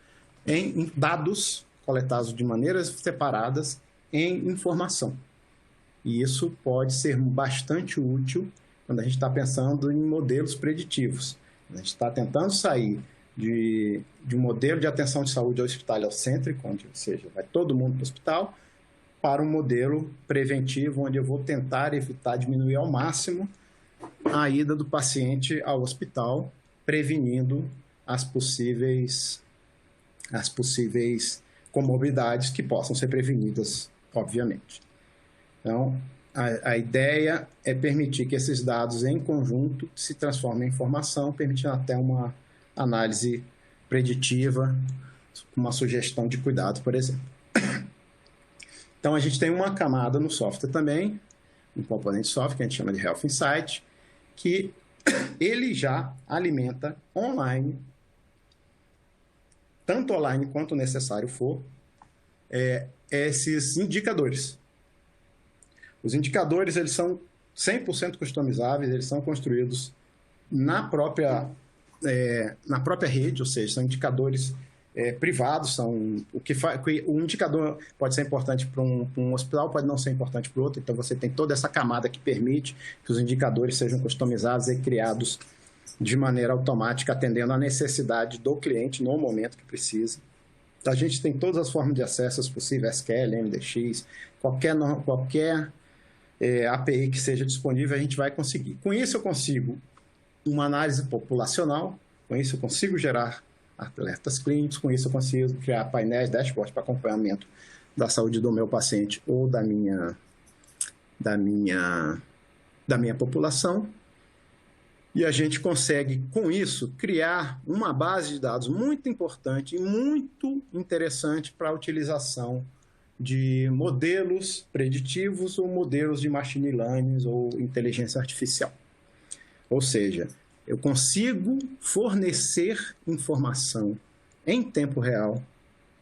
em dados coletados de maneiras separadas em informação. E isso pode ser bastante útil quando a gente está pensando em modelos preditivos. A gente está tentando sair de um modelo de atenção de saúde hospitalocêntrico, onde, ou seja, vai todo mundo para o hospital, para um modelo preventivo, onde eu vou tentar evitar, diminuir ao máximo a ida do paciente ao hospital, prevenindo as possíveis comorbidades que possam ser prevenidas, obviamente. Então, a ideia é permitir que esses dados em conjunto se transformem em informação, permitindo até uma análise preditiva, uma sugestão de cuidado, por exemplo. Então, a gente tem uma camada no software também, um componente software que a gente chama de Health Insight, que ele já alimenta online, tanto online quanto necessário for, esses indicadores. Os indicadores, eles são 100% customizáveis, eles são construídos na própria rede, ou seja, são indicadores privados, o indicador pode ser importante para um hospital, pode não ser importante para o outro, então você tem toda essa camada que permite que os indicadores sejam customizados e criados de maneira automática, atendendo à necessidade do cliente no momento que precisa. A gente tem todas as formas de acesso possíveis, SQL, MDX, qualquer API que seja disponível, a gente vai conseguir. Com isso, eu consigo uma análise populacional, com isso eu consigo gerar alertas clínicos, com isso eu consigo criar painéis, dashboards para acompanhamento da saúde do meu paciente ou da minha da minha população. E a gente consegue, com isso, criar uma base de dados muito importante e muito interessante para a utilização de modelos preditivos ou modelos de machine learning ou inteligência artificial. Ou seja, eu consigo fornecer informação em tempo real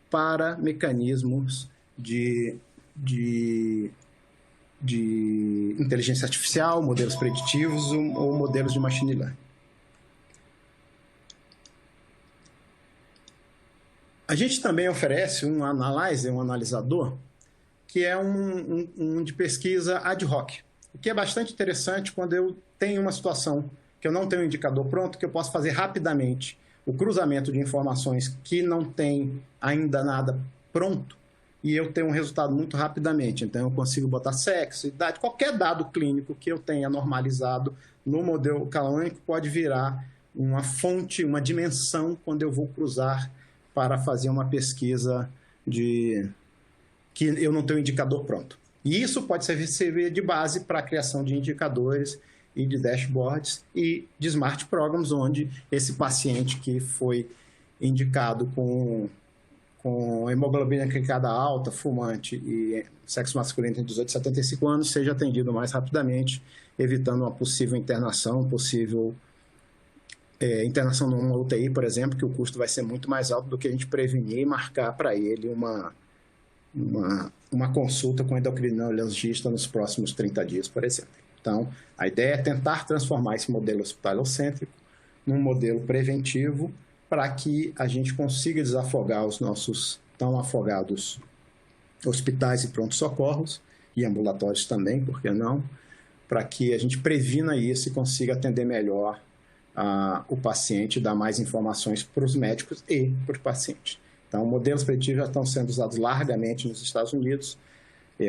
para mecanismos de inteligência artificial, modelos preditivos ou modelos de machine learning. A gente também oferece um analyzer, um analisador, que é um de pesquisa ad hoc, o que é bastante interessante quando eu tenho uma situação que eu não tenho um indicador pronto, que eu posso fazer rapidamente o cruzamento de informações que não tem ainda nada pronto, e eu tenho um resultado muito rapidamente. Então, eu consigo botar sexo, idade, qualquer dado clínico que eu tenha normalizado no modelo calônico pode virar uma fonte, uma dimensão, quando eu vou cruzar para fazer uma pesquisa que eu não tenho indicador pronto. E isso pode servir de base para a criação de indicadores e de dashboards e de smart programs, onde esse paciente que foi indicado com hemoglobina glicada alta, fumante e sexo masculino entre 18 e 75 anos seja atendido mais rapidamente, evitando uma possível internação, internação numa UTI, por exemplo, que o custo vai ser muito mais alto do que a gente prevenir e marcar para ele uma consulta com endocrinologista nos próximos 30 dias, por exemplo. Então, a ideia é tentar transformar esse modelo hospitalocêntrico num modelo preventivo para que a gente consiga desafogar os nossos tão afogados hospitais e pronto-socorros, e ambulatórios também, por que não, para que a gente previna isso e consiga atender melhor o paciente e dar mais informações para os médicos e para o paciente. Então, modelos preditivos já estão sendo usados largamente nos Estados Unidos.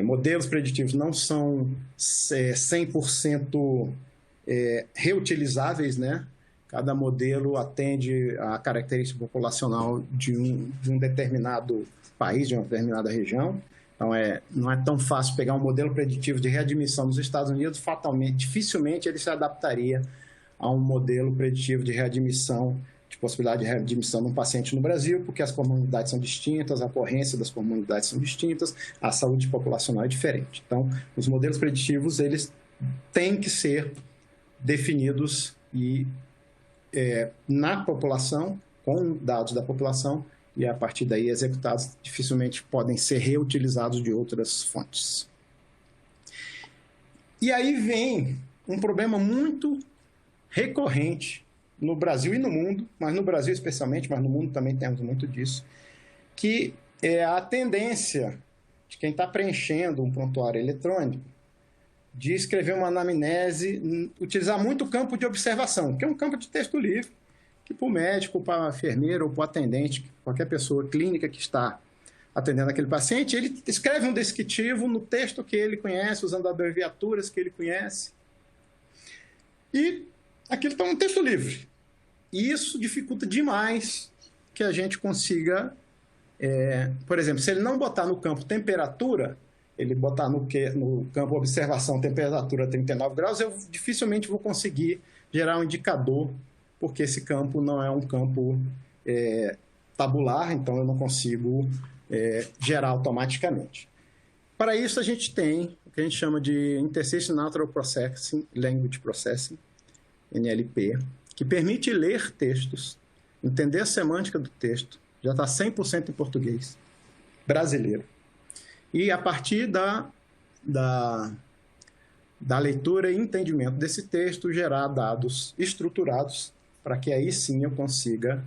Modelos preditivos não são 100% reutilizáveis, né? Cada modelo atende a característica populacional de um determinado país, de uma determinada região. Então, não é tão fácil pegar um modelo preditivo de readmissão nos Estados Unidos, dificilmente ele se adaptaria a um modelo preditivo de readmissão, de possibilidade de readmissão de um paciente no Brasil, porque as comunidades são distintas, a ocorrência das comunidades são distintas, a saúde populacional é diferente. Então, os modelos preditivos, eles têm que ser definidos na população, com dados da população, e a partir daí executados, dificilmente podem ser reutilizados de outras fontes. E aí vem um problema muito recorrente no Brasil e no mundo, mas no Brasil especialmente, mas no mundo também temos muito disso, que é a tendência de quem está preenchendo um prontuário eletrônico de escrever uma anamnese, utilizar muito o campo de observação, que é um campo de texto livre, que para o médico, para a enfermeira ou para o atendente, qualquer pessoa clínica que está atendendo aquele paciente, ele escreve um descritivo no texto que ele conhece, usando abreviaturas que ele conhece, e aquilo está um texto livre. E isso dificulta demais que a gente consiga, por exemplo, se ele não botar no campo temperatura, ele botar no campo observação temperatura 39 graus, eu dificilmente vou conseguir gerar um indicador, porque esse campo não é um campo tabular, então eu não consigo gerar automaticamente. Para isso, a gente tem o que a gente chama de Intersystem Natural Processing, Language Processing, NLP, que permite ler textos, entender a semântica do texto, já está 100% em português, brasileiro. E a partir da leitura e entendimento desse texto, gerar dados estruturados, para que aí sim eu consiga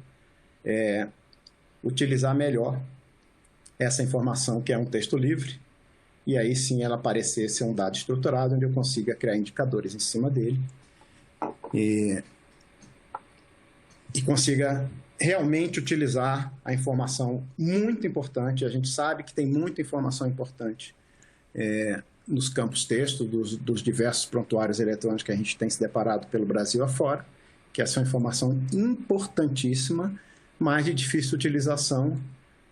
utilizar melhor essa informação, que é um texto livre, e aí sim ela parecer ser um dado estruturado, onde eu consiga criar indicadores em cima dele, e consiga realmente utilizar a informação muito importante. A gente sabe que tem muita informação importante nos campos texto dos diversos prontuários eletrônicos que a gente tem se deparado pelo Brasil afora, que essa é uma informação importantíssima, mas de difícil utilização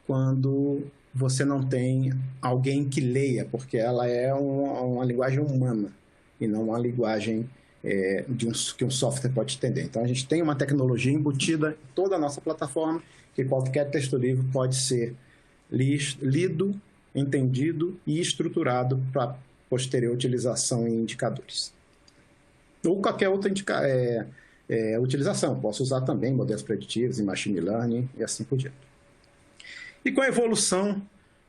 quando você não tem alguém que leia, porque ela é uma linguagem humana e não uma linguagem que um software pode entender. Então, a gente tem uma tecnologia embutida em toda a nossa plataforma, que qualquer texto livre pode ser lido, entendido e estruturado para posterior utilização em indicadores. Ou qualquer outra utilização. Posso usar também modelos preditivos em machine learning e assim por diante. E com a evolução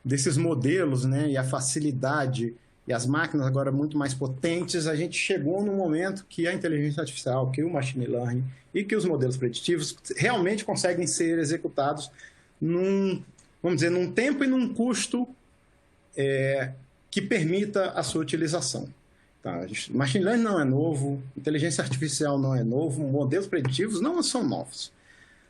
desses modelos, né, e a facilidade e as máquinas agora muito mais potentes, a gente chegou num momento que a inteligência artificial, que o machine learning e que os modelos preditivos realmente conseguem ser executados vamos dizer, num tempo e num custo que permita a sua utilização. Tá? Machine learning não é novo, inteligência artificial não é novo, modelos preditivos não são novos,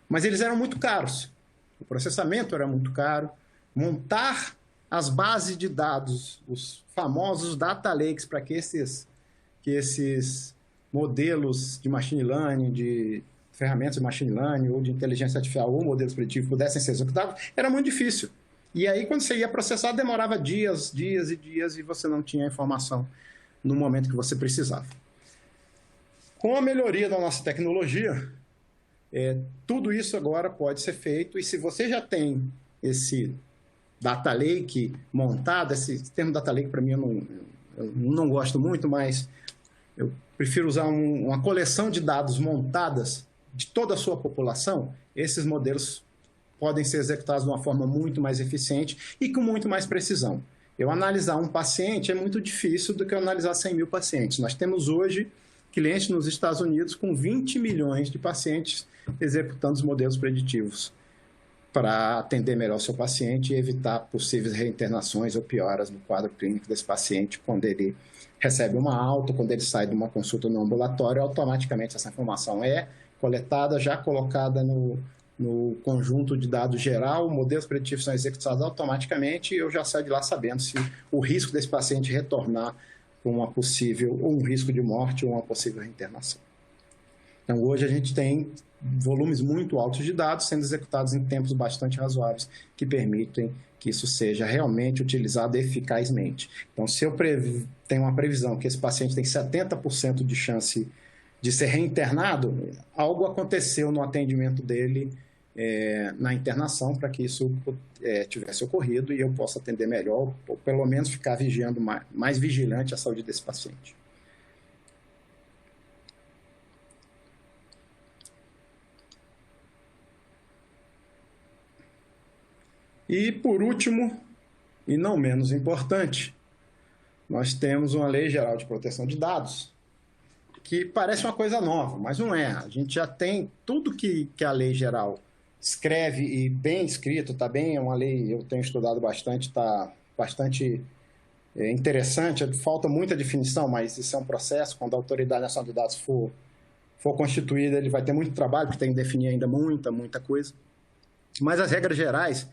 mas eles eram muito caros. O processamento era muito caro, montar as bases de dados, os famosos data lakes, para que esses modelos de machine learning, de ferramentas de machine learning ou de inteligência artificial ou modelos preditivos pudessem ser executados, era muito difícil. E aí, quando você ia processar, demorava dias e dias e você não tinha a informação no momento que você precisava. Com a melhoria da nossa tecnologia, tudo isso agora pode ser feito, e se você já tem esse data lake montado, esse termo data lake para mim eu não gosto muito, mas eu prefiro usar uma coleção de dados montadas de toda a sua população, esses modelos podem ser executados de uma forma muito mais eficiente e com muito mais precisão. Eu analisar um paciente é muito difícil do que eu analisar 100 mil pacientes. Nós temos hoje clientes nos Estados Unidos com 20 milhões de pacientes executando os modelos preditivos para atender melhor o seu paciente e evitar possíveis reinternações ou pioras no quadro clínico desse paciente quando ele recebe uma alta, quando ele sai de uma consulta no ambulatório, automaticamente essa informação é coletada, já colocada no conjunto de dados geral, modelos preditivos são executados automaticamente e eu já saio de lá sabendo se o risco desse paciente retornar com um risco de morte ou uma possível reinternação. Então, hoje a gente tem volumes muito altos de dados sendo executados em tempos bastante razoáveis que permitem que isso seja realmente utilizado eficazmente. Então, se eu tenho uma previsão que esse paciente tem 70% de chance de ser reinternado, algo aconteceu no atendimento dele na internação para que isso tivesse ocorrido e eu possa atender melhor, ou pelo menos ficar vigiando mais vigilante a saúde desse paciente. E, por último, e não menos importante, nós temos uma Lei Geral de Proteção de Dados, que parece uma coisa nova, mas não é. A gente já tem tudo que a Lei Geral escreve e bem escrito, está bem, é uma lei, eu tenho estudado bastante, está bastante interessante, falta muita definição, mas isso é um processo, quando a Autoridade Nacional de Dados for constituída, ele vai ter muito trabalho, porque tem que definir ainda muita coisa. Mas as regras gerais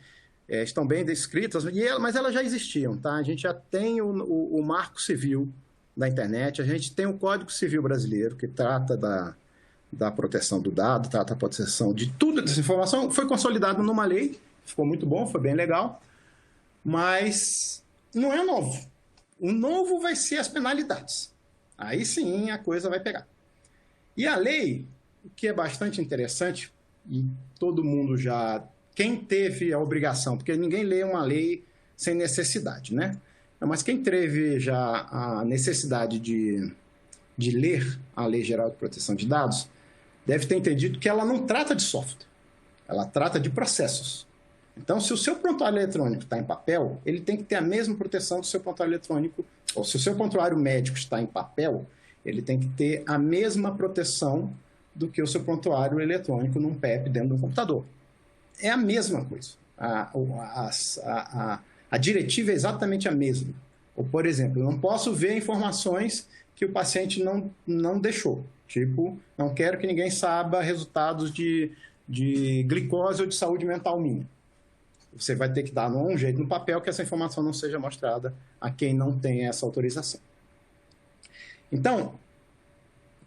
estão bem descritas, mas elas já existiam, tá? A gente já tem o Marco Civil da internet, a gente tem o Código Civil Brasileiro, que trata da proteção do dado, trata da proteção de tudo dessa informação, foi consolidado numa lei, ficou muito bom, foi bem legal, mas não é novo. O novo vai ser as penalidades. Aí sim a coisa vai pegar. E a lei, o que é bastante interessante, e todo mundo já... Quem teve a obrigação, porque ninguém lê uma lei sem necessidade, né? Mas quem teve já a necessidade de ler a Lei Geral de Proteção de Dados deve ter entendido que ela não trata de software, ela trata de processos. Então, se o seu prontuário eletrônico está em papel, ele tem que ter a mesma proteção do seu prontuário eletrônico, ou se o seu prontuário médico está em papel, ele tem que ter a mesma proteção do que o seu prontuário eletrônico num PEP dentro de um computador. É a mesma coisa. A diretiva é exatamente a mesma. Ou, por exemplo, eu não posso ver informações que o paciente não deixou. Tipo, não quero que ninguém saiba resultados de glicose ou de saúde mental minha. Você vai ter que dar um jeito no papel que essa informação não seja mostrada a quem não tem essa autorização. Então,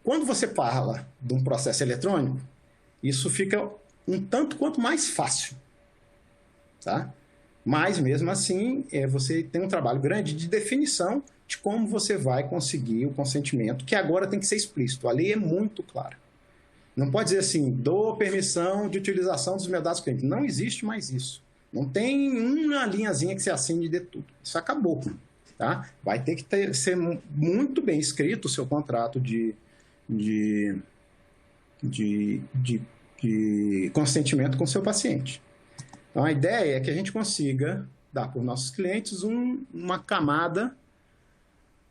quando você fala de um processo eletrônico, isso fica um tanto quanto mais fácil. Tá? Mas, mesmo assim, você tem um trabalho grande de definição de como você vai conseguir o consentimento, que agora tem que ser explícito. A lei é muito clara. Não pode dizer assim, dou permissão de utilização dos meus dados clientes. Não existe mais isso. Não tem uma linhazinha que se assine de tudo. Isso acabou. Tá? Vai ter que ser muito bem escrito o seu contrato de consentimento com o seu paciente. Então, a ideia é que a gente consiga dar para os nossos clientes uma camada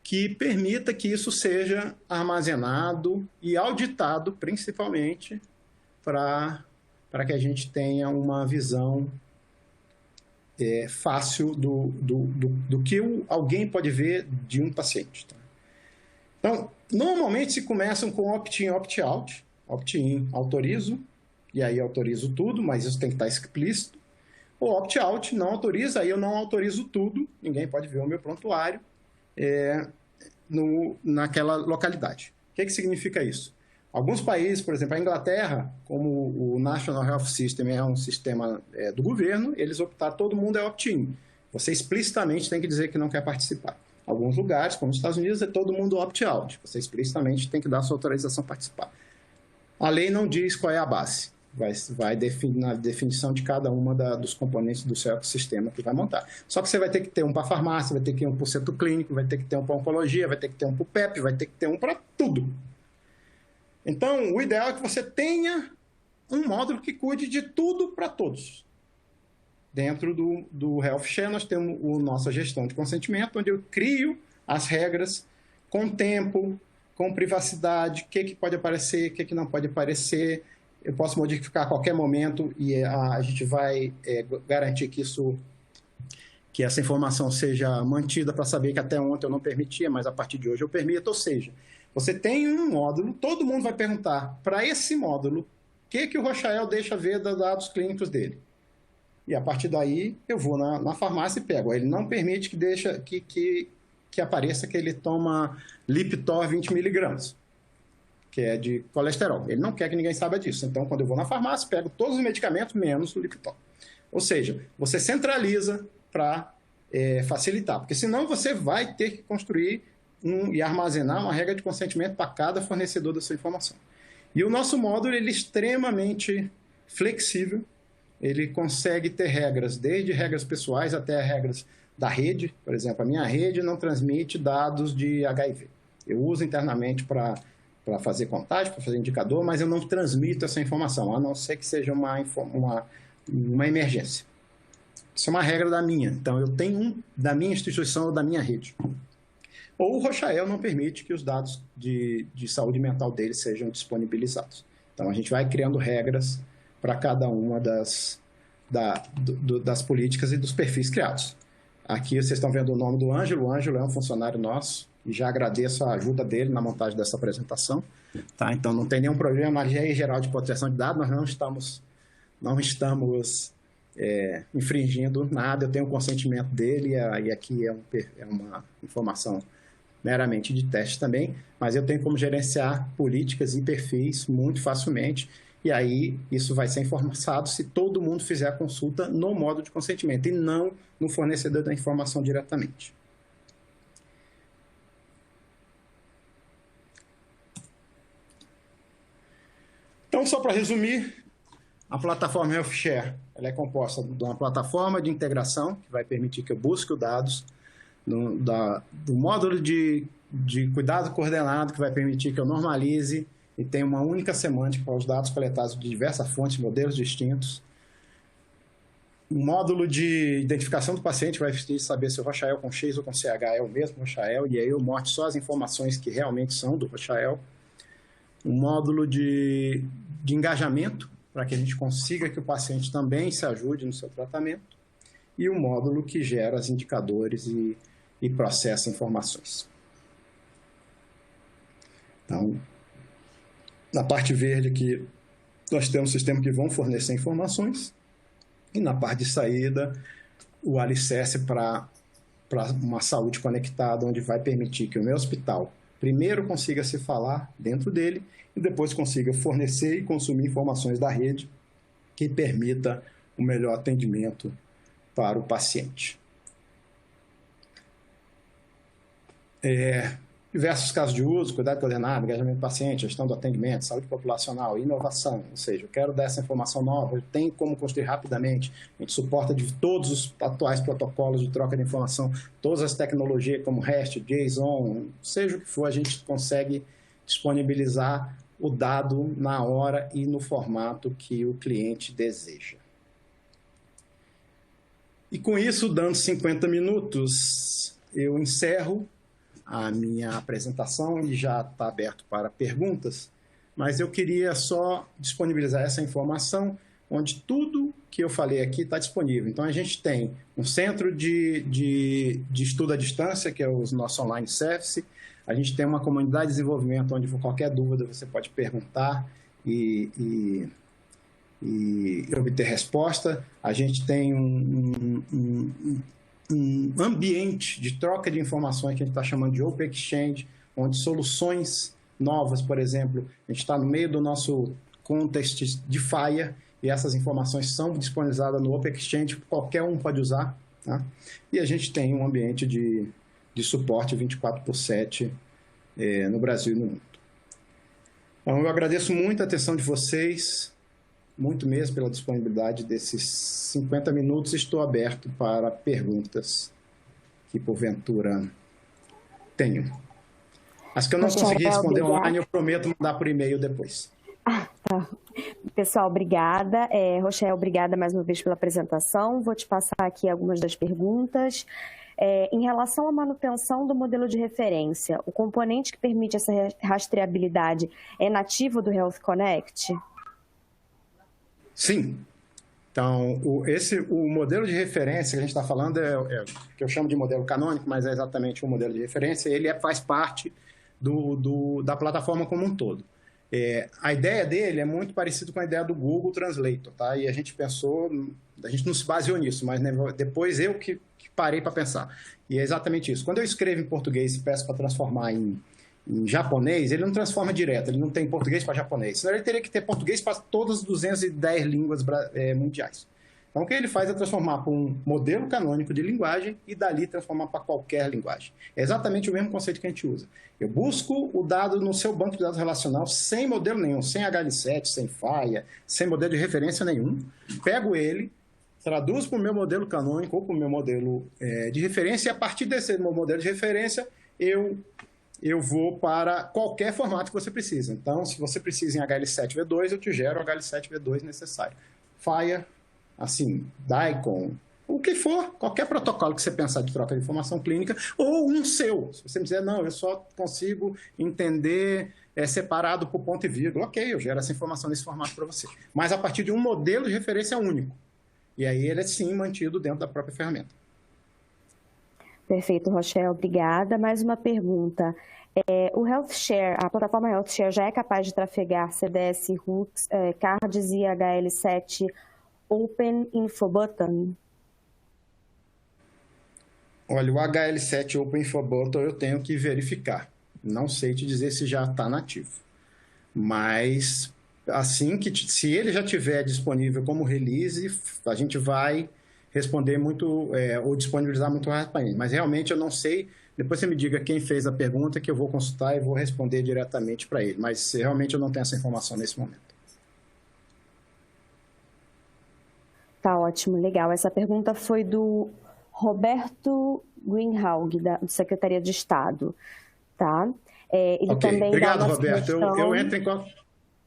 que permita que isso seja armazenado e auditado, principalmente, para que a gente tenha uma visão fácil do que alguém pode ver de um paciente. Tá? Então, normalmente se começam com opt-in, opt-out. Opt-in, autorizo, e aí autorizo tudo, mas isso tem que estar explícito. O opt-out, não autoriza, aí eu não autorizo tudo, ninguém pode ver o meu prontuário naquela localidade. O que significa isso? Alguns países, por exemplo, a Inglaterra, como o National Health System é um sistema do governo, eles optaram, todo mundo é opt-in. Você explicitamente tem que dizer que não quer participar. Alguns lugares, como os Estados Unidos, é todo mundo opt-out. Você explicitamente tem que dar a sua autorização para participar. A lei não diz qual é a base. Vai definir na definição de cada uma dos componentes do seu ecossistema que vai montar. Só que você vai ter que ter um para farmácia, vai ter que ter um para o centro clínico, vai ter que ter um para oncologia, vai ter que ter um para o PEP, vai ter que ter um para tudo. Então, o ideal é que você tenha um módulo que cuide de tudo para todos. Dentro do Health Share, nós temos a nossa gestão de consentimento, onde eu crio as regras com tempo, com privacidade, o que pode aparecer, o que não pode aparecer. Eu posso modificar a qualquer momento e a gente vai garantir que essa informação seja mantida para saber que até ontem eu não permitia, mas a partir de hoje eu permito. Ou seja, você tem um módulo, todo mundo vai perguntar para esse módulo o que o Rochael deixa ver dos dados clínicos dele. E a partir daí eu vou na farmácia e pego. Ele não permite que apareça que ele toma Lipitor 20 miligramas, que é de colesterol. Ele não quer que ninguém saiba disso. Então, quando eu vou na farmácia, pego todos os medicamentos menos o Lipitor. Ou seja, você centraliza para facilitar, porque senão você vai ter que construir e armazenar uma regra de consentimento para cada fornecedor da sua informação. E o nosso módulo ele é extremamente flexível, ele consegue ter regras, desde regras pessoais até regras da rede. Por exemplo, a minha rede não transmite dados de HIV. Eu uso internamente para fazer contagem, para fazer indicador, mas eu não transmito essa informação, a não ser que seja uma emergência. Isso é uma regra da minha. Então, eu tenho da minha instituição ou da minha rede. Ou o Rochael não permite que os dados de saúde mental dele sejam disponibilizados. Então, a gente vai criando regras para cada uma das políticas e dos perfis criados. Aqui vocês estão vendo o nome do Ângelo. O Ângelo é um funcionário nosso e já agradeço a ajuda dele na montagem dessa apresentação. Tá? Então, não tem nenhum problema na Lei Geral de Proteção de Dados, nós não estamos infringindo nada. Eu tenho o consentimento dele e aqui é uma informação meramente de teste também, mas eu tenho como gerenciar políticas e perfis muito facilmente. E aí, isso vai ser informado se todo mundo fizer a consulta no modo de consentimento e não no fornecedor da informação diretamente. Então, só para resumir, a plataforma Health Share ela é composta de uma plataforma de integração que vai permitir que eu busque os dados, do módulo de cuidado coordenado que vai permitir que eu normalize e tenha uma única semântica para os dados coletados de diversas fontes, modelos distintos. Um módulo de identificação do paciente vai saber se o Rochael com X ou com CH é o mesmo Rochael, e aí eu mostro só as informações que realmente são do Rochael. Um módulo de engajamento, para que a gente consiga que o paciente também se ajude no seu tratamento. E um módulo que gera os indicadores e processa informações. Então, na parte verde aqui, nós temos um sistema que vão fornecer informações. E na parte de saída, o alicerce para uma saúde conectada, onde vai permitir que o meu hospital primeiro consiga se falar dentro dele e depois consiga fornecer e consumir informações da rede que permita o melhor atendimento para o paciente. Diversos casos de uso, cuidado coordenado, engajamento do paciente, gestão do atendimento, saúde populacional, inovação, ou seja, eu quero dar essa informação nova, eu tenho como construir rapidamente, a gente suporta de todos os atuais protocolos de troca de informação, todas as tecnologias como REST, JSON, seja o que for, a gente consegue disponibilizar o dado na hora e no formato que o cliente deseja. E com isso, dando 50 minutos, eu encerro a minha apresentação e já está aberto para perguntas, mas eu queria só disponibilizar essa informação onde tudo que eu falei aqui está disponível. Então, a gente tem um centro de estudo à distância, que é o nosso online service, a gente tem uma comunidade de desenvolvimento onde, por qualquer dúvida, você pode perguntar e obter resposta. A gente tem um ambiente de troca de informações que a gente está chamando de Open Exchange, onde soluções novas, por exemplo, a gente está no meio do nosso contest de FHIR e essas informações são disponibilizadas no Open Exchange, qualquer um pode usar. Tá? E a gente tem um ambiente de suporte 24/7 no Brasil e no mundo. Então, eu agradeço muito a atenção de vocês, muito mesmo pela disponibilidade desses 50 minutos. Estou aberto para perguntas que, porventura, tenham. As que eu não consegui responder online, eu prometo mandar por e-mail depois. Tá. Pessoal, obrigada. Rochelle, obrigada mais uma vez pela apresentação. Vou te passar aqui algumas das perguntas. Em relação à manutenção do modelo de referência, o componente que permite essa rastreabilidade é nativo do Health Connect? Sim. Então, o modelo de referência que a gente está falando que eu chamo de modelo canônico, mas é exatamente um modelo de referência, ele faz parte da plataforma como um todo. A ideia dele é muito parecida com a ideia do Google Translator, tá? E a gente não se baseou nisso, mas depois eu que parei para pensar. E é exatamente isso. Quando eu escrevo em português e peço para transformar em japonês, ele não transforma direto, ele não tem português para japonês, senão ele teria que ter português para todas as 210 línguas mundiais. Então, o que ele faz é transformar para um modelo canônico de linguagem e dali transformar para qualquer linguagem. É exatamente o mesmo conceito que a gente usa. Eu busco o dado no seu banco de dados relacional sem modelo nenhum, sem HL7, sem FHIR, sem modelo de referência nenhum, pego ele, traduzo para o meu modelo canônico ou para o meu modelo de referência e a partir desse meu modelo de referência eu vou para qualquer formato que você precisa. Então, se você precisa em HL7V2, eu te gero o HL7V2 necessário. FHIR, assim, DICOM, o que for, qualquer protocolo que você pensar de troca de informação clínica, ou um seu. Se você me dizer, não, eu só consigo entender separado por ponto e vírgula, ok, eu gero essa informação nesse formato para você. Mas a partir de um modelo de referência único. E aí ele é, sim, mantido dentro da própria ferramenta. Perfeito, Rochelle, obrigada. Mais uma pergunta. O HealthShare, a plataforma HealthShare já é capaz de trafegar CDS, RUCs, CARDS e HL7 Open Info Button? Olha, o HL7 Open Info Button eu tenho que verificar. Não sei te dizer se já está nativo. Mas, assim que se ele já estiver disponível como release, a gente vai responder muito, ou disponibilizar muito rapidamente. Mas realmente eu não sei. Depois você me diga quem fez a pergunta, que eu vou consultar e vou responder diretamente para ele. Mas realmente eu não tenho essa informação nesse momento. Tá ótimo, legal. Essa pergunta foi do Roberto Greenhalgh, da Secretaria de Estado. Tá? Ele também obrigado, dá uma Roberto. sugestão...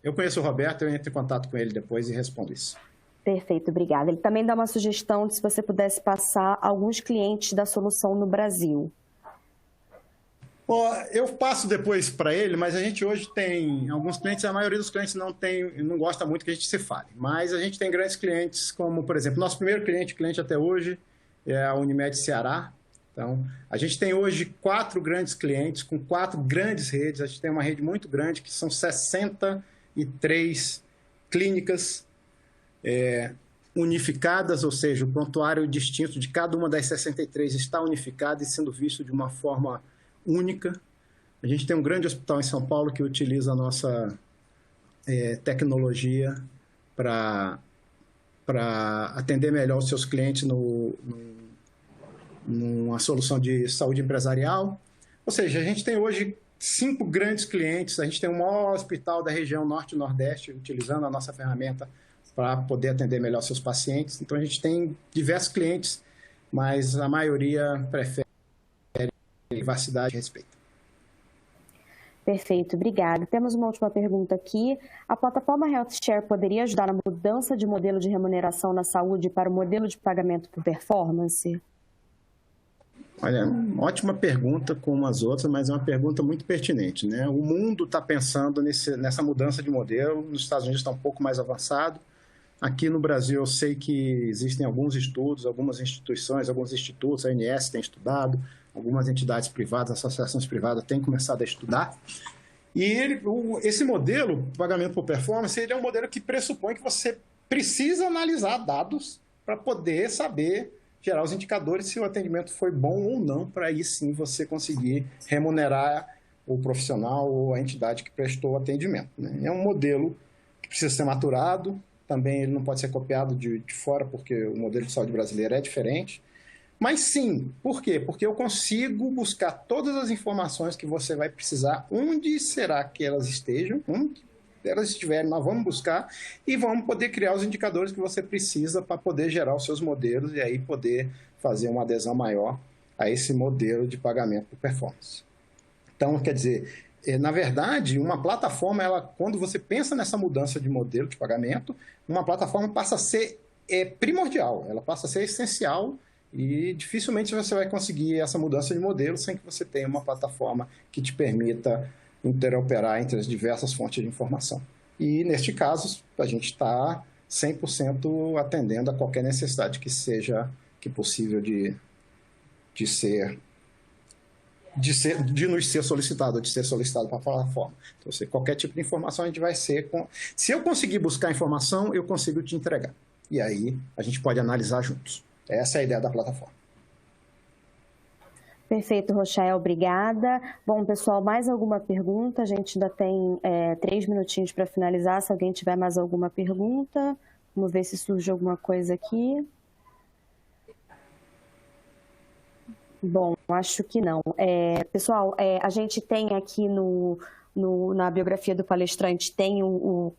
Eu conheço o Roberto, eu entro em contato com ele depois e respondo isso. Perfeito, obrigada. Ele também dá uma sugestão de se você pudesse passar alguns clientes da solução no Brasil. Eu passo depois para ele, mas a gente hoje tem alguns clientes, a maioria dos clientes não gosta muito que a gente se fale, mas a gente tem grandes clientes como, por exemplo, nosso primeiro cliente até hoje é a Unimed Ceará. Então, a gente tem hoje 4 grandes clientes com 4 grandes redes, a gente tem uma rede muito grande que são 63 clínicas unificadas, ou seja, o prontuário distinto de cada uma das 63 está unificado e sendo visto de uma forma única. A gente tem um grande hospital em São Paulo que utiliza a nossa tecnologia para para atender melhor os seus clientes numa solução de saúde empresarial. Ou seja, a gente tem hoje 5 grandes clientes, a gente tem o maior hospital da região Norte e Nordeste utilizando a nossa ferramenta para poder atender melhor seus pacientes. Então, a gente tem diversos clientes, mas a maioria prefere privacidade e respeito. Perfeito, obrigada. Temos uma última pergunta aqui. A plataforma HealthShare poderia ajudar na mudança de modelo de remuneração na saúde para o modelo de pagamento por performance? Olha, ótima pergunta como as outras, mas é uma pergunta muito pertinente, né? O mundo está pensando nessa mudança de modelo, nos Estados Unidos está um pouco mais avançado. Aqui no Brasil eu sei que existem alguns estudos, algumas instituições, alguns institutos, a ANS tem estudado, algumas entidades privadas, associações privadas têm começado a estudar. E esse modelo, pagamento por performance, ele é um modelo que pressupõe que você precisa analisar dados para poder saber gerar os indicadores se o atendimento foi bom ou não, para aí sim você conseguir remunerar o profissional ou a entidade que prestou o atendimento, né? É um modelo que precisa ser maturado, também ele não pode ser copiado de fora, porque o modelo de saúde brasileiro é diferente. Mas sim, por quê? Porque eu consigo buscar todas as informações que você vai precisar, onde será que elas estejam, onde elas estiverem, nós vamos buscar e vamos poder criar os indicadores que você precisa para poder gerar os seus modelos e aí poder fazer uma adesão maior a esse modelo de pagamento por performance. Então, quer dizer, na verdade, uma plataforma, quando você pensa nessa mudança de modelo de pagamento, uma plataforma passa a ser primordial, ela passa a ser essencial e dificilmente você vai conseguir essa mudança de modelo sem que você tenha uma plataforma que te permita interoperar entre as diversas fontes de informação. E, neste caso, a gente está 100% atendendo a qualquer necessidade que possível de nos ser solicitado, de ser solicitado para a plataforma. Então, qualquer tipo de informação a gente vai ser... Se eu conseguir buscar informação, eu consigo te entregar. E aí a gente pode analisar juntos. Essa é a ideia da plataforma. Perfeito, Rochael, obrigada. Bom, pessoal, mais alguma pergunta? A gente ainda tem 3 minutinhos para finalizar. Se alguém tiver mais alguma pergunta, vamos ver se surge alguma coisa aqui. Bom, acho que não. Pessoal, a gente tem aqui na biografia do palestrante, tem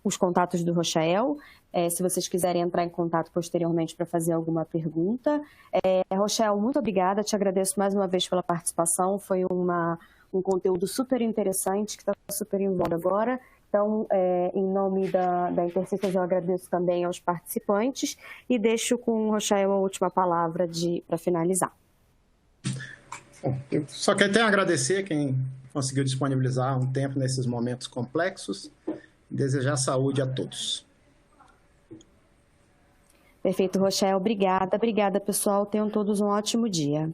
os contatos do Rochael, se vocês quiserem entrar em contato posteriormente para fazer alguma pergunta. Rochael, muito obrigada, te agradeço mais uma vez pela participação, foi um conteúdo super interessante, que está super em voga agora. Então, em nome da Intersystems, eu agradeço também aos participantes e deixo com o Rochael a última palavra para finalizar. Bom, eu só quero até agradecer quem conseguiu disponibilizar um tempo nesses momentos complexos e desejar saúde a todos. Perfeito, Rochael. Obrigada. Obrigada, pessoal. Tenham todos um ótimo dia.